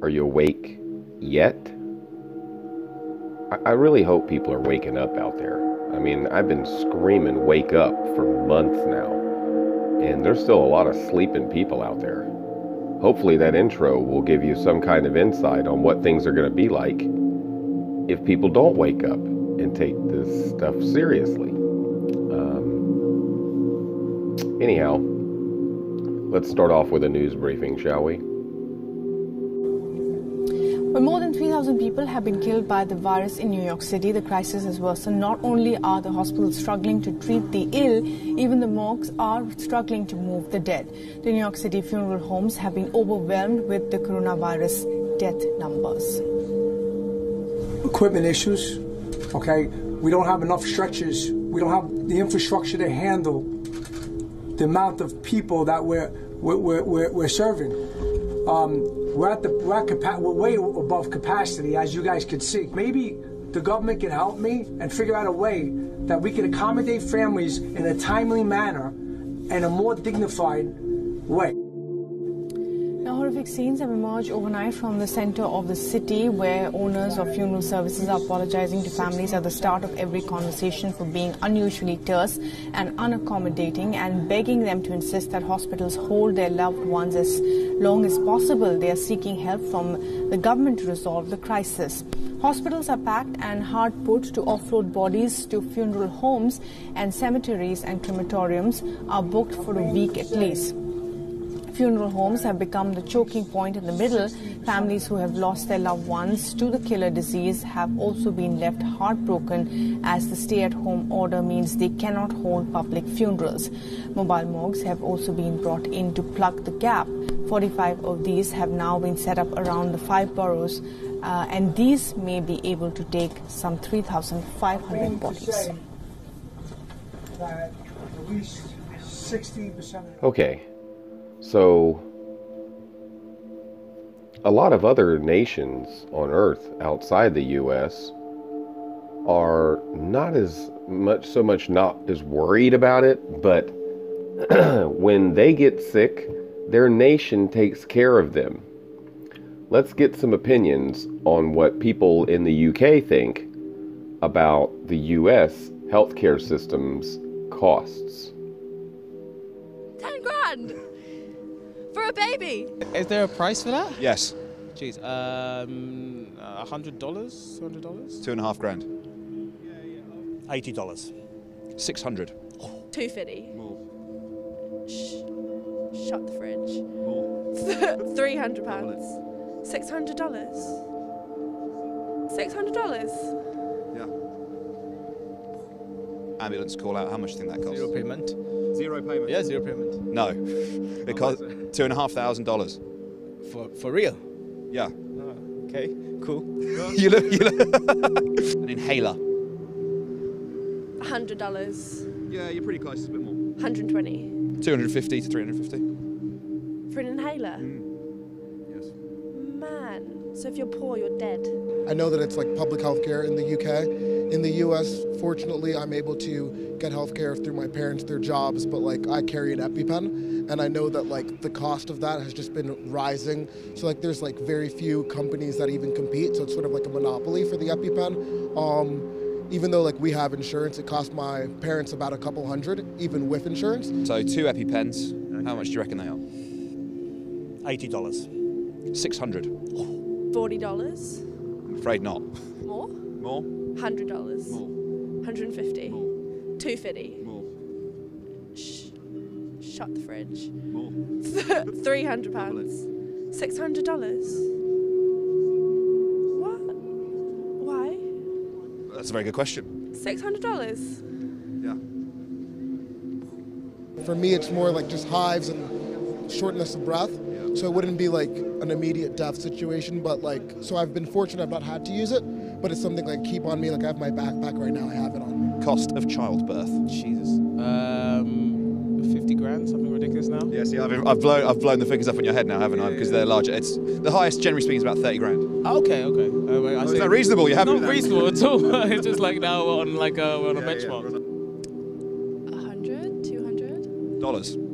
Are you awake yet? I really hope people are waking up out there. I mean, I've been screaming wake up for months now, and there's still a lot of sleeping people out there. Hopefully that intro will give you some kind of insight on what things are going to be like if people don't wake up and take this stuff seriously. Anyhow, let's start off with a news briefing, shall we? Well, more than 3,000 people have been killed by the virus in New York City. The crisis has worsened. Not only are the hospitals struggling to treat the ill, even the morgues are struggling to move the dead. The New York City funeral homes have been overwhelmed with the coronavirus death numbers. Equipment issues, okay? We don't have enough stretchers. We don't have the infrastructure to handle the amount of people that we're serving. We're way above capacity, as you guys can see. Maybe the government can help me and figure out a way that we can accommodate families in a timely manner and a more dignified way. Now, horrific scenes have emerged overnight from the center of the city, where owners of funeral services are apologizing to families at the start of every conversation for being unusually terse and unaccommodating, and begging them to insist that hospitals hold their loved ones as long as possible. They are seeking help from the government to resolve the crisis. Hospitals are packed and hard put to offload bodies to funeral homes, and cemeteries and crematoriums are booked for a week at least. Funeral homes have become the choking point in the middle. Families who have lost their loved ones to the killer disease have also been left heartbroken, as the stay-at-home order means they cannot hold public funerals. Mobile morgues have also been brought in to plug the gap. 45 of these have now been set up around the 5 boroughs, and these may be able to take some 3,500 bodies. Okay. So, a lot of other nations on Earth outside the U.S. are not as worried about it, but when they get sick, their nation takes care of them. Let's get some opinions on what people in the UK think about the U.S. healthcare system's costs. 10 grand! For a baby! Is there a price for that? Yes. Jeez, $100? $100? $2.5 grand. $80. 600. 250. More. Shut the fridge. More. £300. $600. $600. Yeah. Ambulance call out. How much do you think that costs? Zero payment. Zero payment? Yeah, zero payment. No. It costs $2,500. For real? Yeah. Oh, okay, cool. you look. An inhaler. $100. Yeah, you're pretty close. It's a bit more. 120. 250 to 350. For an inhaler? Yes. Man. So if you're poor, you're dead. I know that it's like public health care in the UK. In the US, fortunately, I'm able to get health care through my parents, their jobs, but like I carry an EpiPen, and I know that like the cost of that has just been rising. So like there's like very few companies that even compete, so it's sort of like a monopoly for the EpiPen. Even though like we have insurance, it cost my parents about a couple hundred, even with insurance. So 2 EpiPens, how much do you reckon they are? $80. 600. $40. I'm afraid not. More? More? $100. More. 150. More. 250. More. Shut the fridge. More. £300. $600. What? Why? That's a very good question. $600. Yeah. For me, it's more like just hives and shortness of breath. So it wouldn't be like an immediate death situation, but like, so I've been fortunate I've not had to use it, but it's something like keep on me. Like I have my backpack right now, I have it on. Cost of childbirth. Jesus. 50 grand, something ridiculous now? Yeah, see, I've blown the figures up in your head now, haven't I? Because they're larger. It's the highest, generally speaking, is about 30 grand. Okay. Is that reasonable? You haven't? Not reasonable at all. It's just like now we're on like we're on a benchmark. $100, $200. Dollars. Yeah.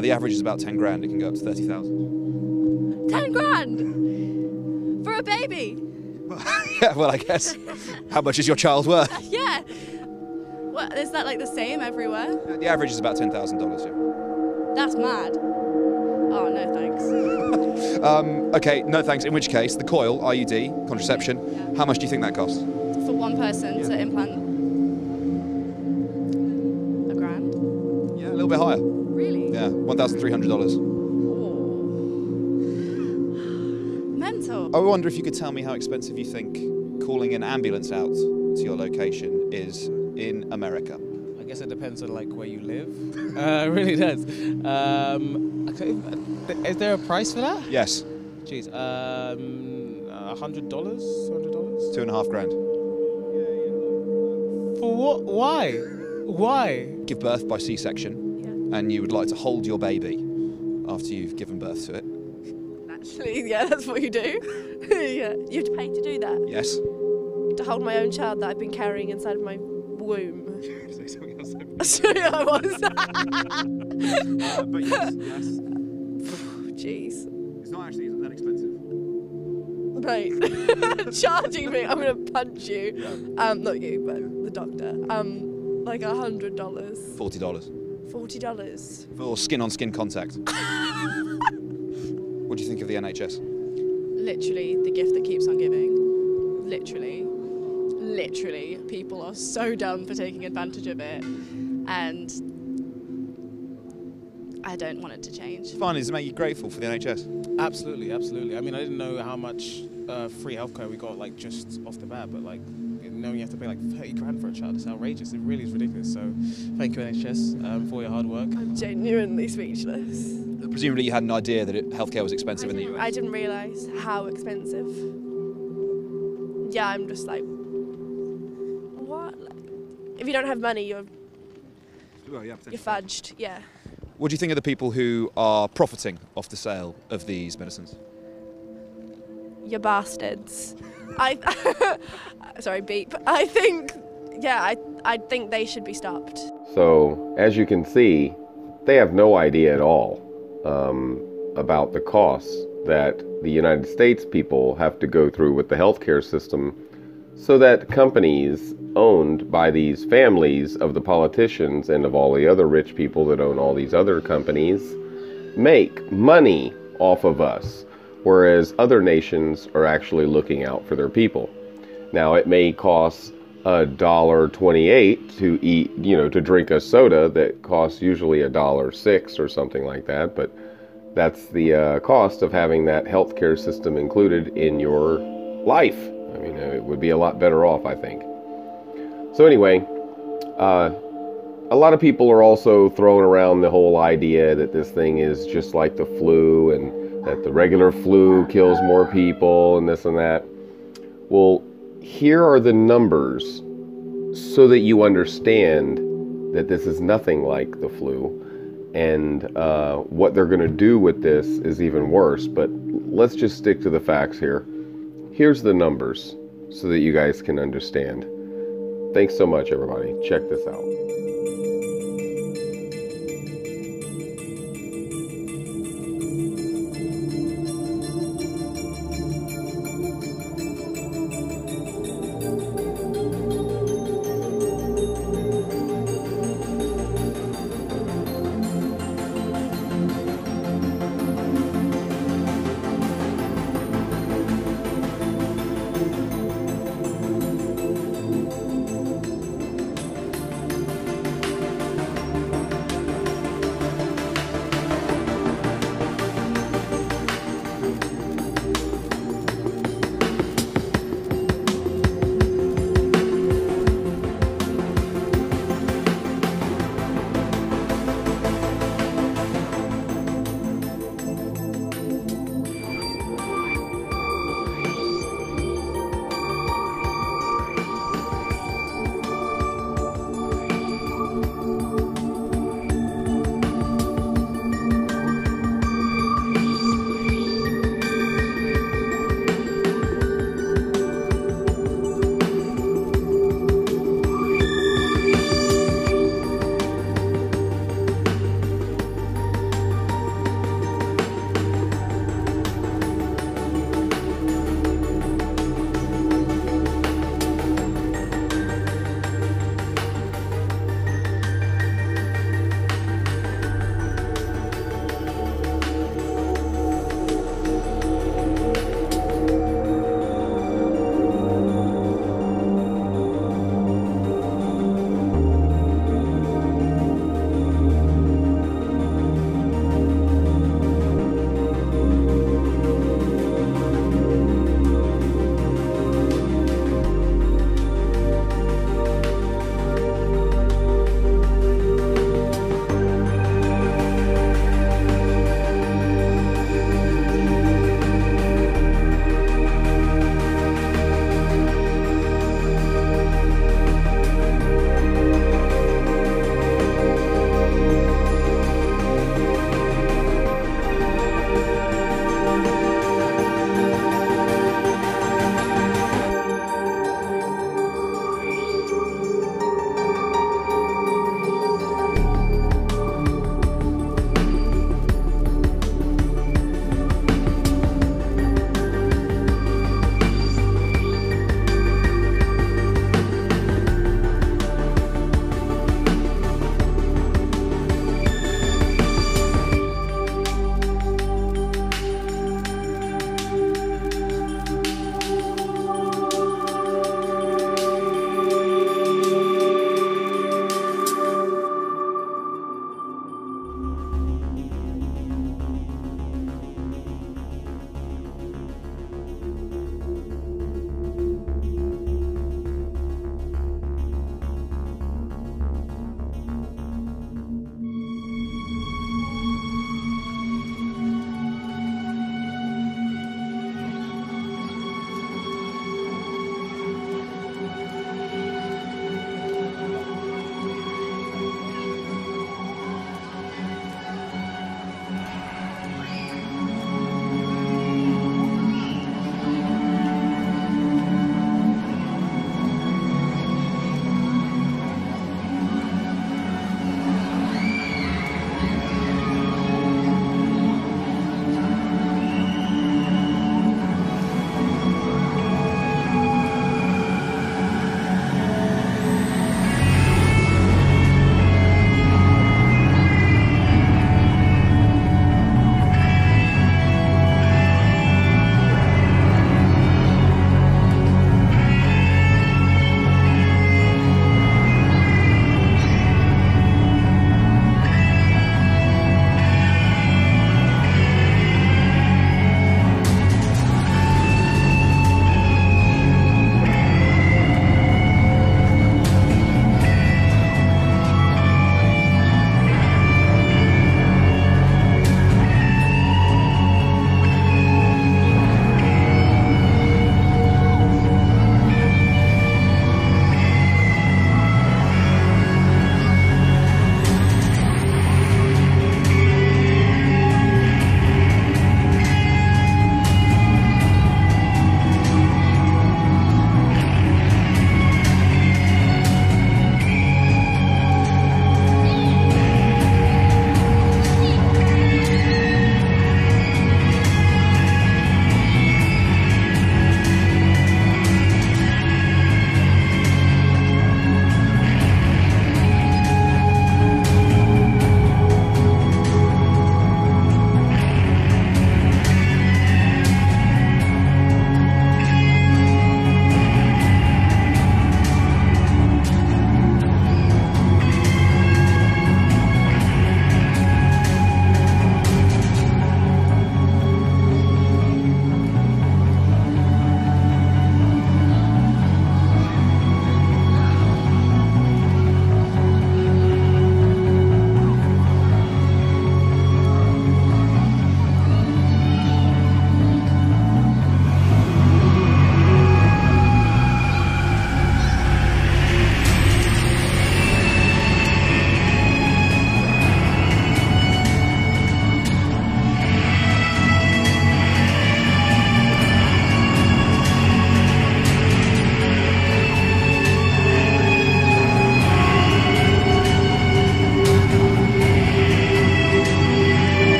The average is about 10 grand. It can go up to 30,000. 10 grand for a baby. Yeah, well, I guess. How much is your child worth? Yeah. What is that like the same everywhere? The average is about $10,000. Yeah. That's mad. Oh no, thanks. Okay, no thanks. In which case, the coil, IUD, contraception, how much do you think that costs? For one person to implant $1 grand. Yeah, a little bit higher. Really? Yeah, $1,300. Mental. I wonder if you could tell me how expensive you think calling an ambulance out to your location is in America. I guess it depends on like where you live. It really does. Is there a price for that? Yes. Jeez. $100? $100? $2.5 grand. For what? Why? Why? Give birth by C-section, and you would like to hold your baby after you've given birth to it. Actually, yeah, that's what you do. Yeah, you have to pay to do that. Yes. To hold my own child that I've been carrying inside of my womb. Say something else. Sorry, I was. But yes. Jeez. It's not actually that expensive. Right. Charging me, I'm gonna punch you. Not you, but the doctor. Like $100. $40. $40. For skin-on-skin contact. What do you think of the NHS? Literally the gift that keeps on giving. Literally. People are so dumb for taking advantage of it, and I don't want it to change. Fun, does it make you grateful for the NHS? Absolutely, absolutely. I mean, I didn't know how much free healthcare we got like just off the bat, but like knowing you have to pay like 30 grand for a child is outrageous. It really is ridiculous. So thank you NHS for your hard work. I'm genuinely speechless. Presumably you had an idea that healthcare was expensive in the US. I didn't realise how expensive. Yeah, I'm just like, what? Like, if you don't have money, you're fudged. Yeah. What do you think of the people who are profiting off the sale of these medicines? You bastards. Sorry, beep. I think, yeah, I think they should be stopped. So, as you can see, they have no idea at all about the costs that the United States people have to go through with the healthcare system, so that companies owned by these families of the politicians and of all the other rich people that own all these other companies make money off of us, whereas other nations are actually looking out for their people. Now, it may cost $1.28 to eat, to drink a soda that costs usually $1.06 or something like that, but that's the cost of having that healthcare system included in your life. I mean, it would be a lot better off, I think. So anyway, a lot of people are also throwing around the whole idea that this thing is just like the flu and that the regular flu kills more people and this and that. Well, here are the numbers so that you understand that this is nothing like the flu, and what they're going to do with this is even worse. But let's just stick to the facts here. Here's the numbers so that you guys can understand. Thanks so much, everybody. Check this out.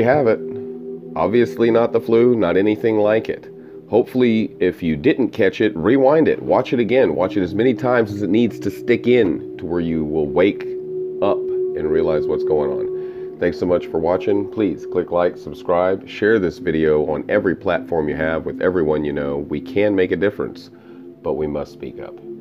you have it. Obviously not the flu, not anything like it. Hopefully, if you didn't catch it, rewind it, watch it again, watch it as many times as it needs to stick in to where you will wake up and realize what's going on. Thanks so much for watching. Please click like, subscribe, share this video on every platform you have with everyone you know. We can make a difference, but we must speak up.